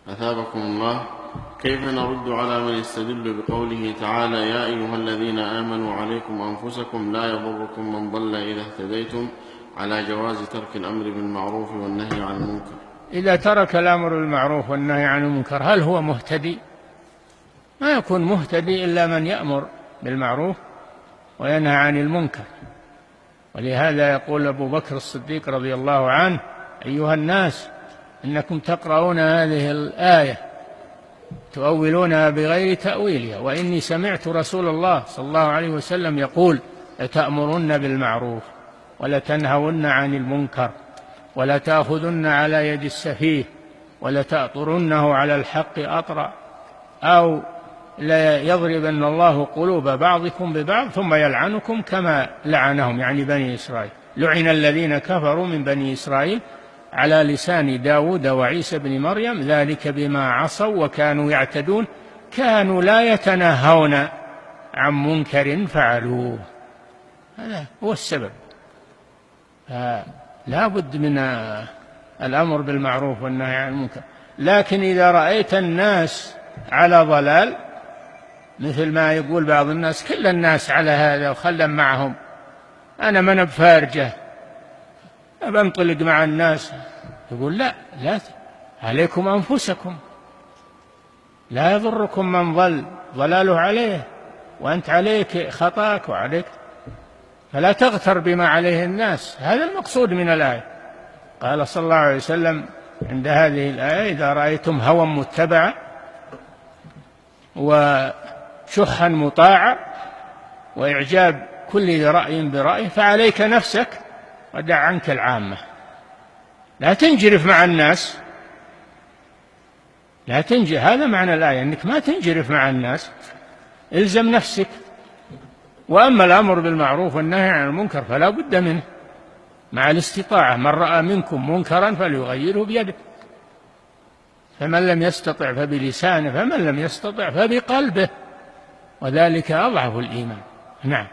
أثابكم الله. كيف نرد على من يستدل بقوله تعالى: يا أيها الذين آمنوا عليكم أنفسكم لا يضركم من ضل إذا اهتديتم، على جواز ترك الأمر بالمعروف والنهي عن المنكر؟ إذا ترك الأمر بالمعروف والنهي عن المنكر هل هو مهتدي؟ ما يكون مهتدي إلا من يأمر بالمعروف وينهى عن المنكر. ولهذا يقول أبو بكر الصديق رضي الله عنه: أيها الناس، إنكم تقرؤون هذه الآية تؤولونها بغير تأويلها، وإني سمعت رسول الله صلى الله عليه وسلم يقول: لتأمرن بالمعروف ولتنهون عن المنكر ولتأخذن على يد السفيه ولتأطرنه على الحق أطرا، أو لا يضربن الله قلوب بعضكم ببعض ثم يلعنكم كما لعنهم، يعني بني إسرائيل. لعن الذين كفروا من بني إسرائيل على لسان داود وعيسى بن مريم ذلك بما عصوا وكانوا يعتدون كانوا لا يتناهون عن منكر فعلوه. هذا هو السبب. لا بد من الأمر بالمعروف والنهي عن المنكر. لكن إذا رأيت الناس على ضلال، مثل ما يقول بعض الناس: كل الناس على هذا وخلهم معهم، أنا من بفارجة بنطلق مع الناس. يقول: لا عليكم أنفسكم، لا يضركم من ضل ضلاله عليه، وأنت عليك خطاك وعليك، فلا تغتر بما عليه الناس. هذا المقصود من الآية. قال صلى الله عليه وسلم عند هذه الآية: إذا رأيتم هوى متبعا وشحا مطاعا وإعجاب كل ذي رأي برأيه فعليك نفسك ودع عنك العامة. لا تنجرف مع الناس، لا تنجرف. هذا معنى الآية، أنك ما تنجرف مع الناس، إلزم نفسك. وأما الأمر بالمعروف والنهي عن المنكر فلا بد منه مع الاستطاعة. من رأى منكم منكرا فليغيره بيده، فمن لم يستطع فبلسانه، فمن لم يستطع فبقلبه، وذلك أضعف الإيمان. نعم.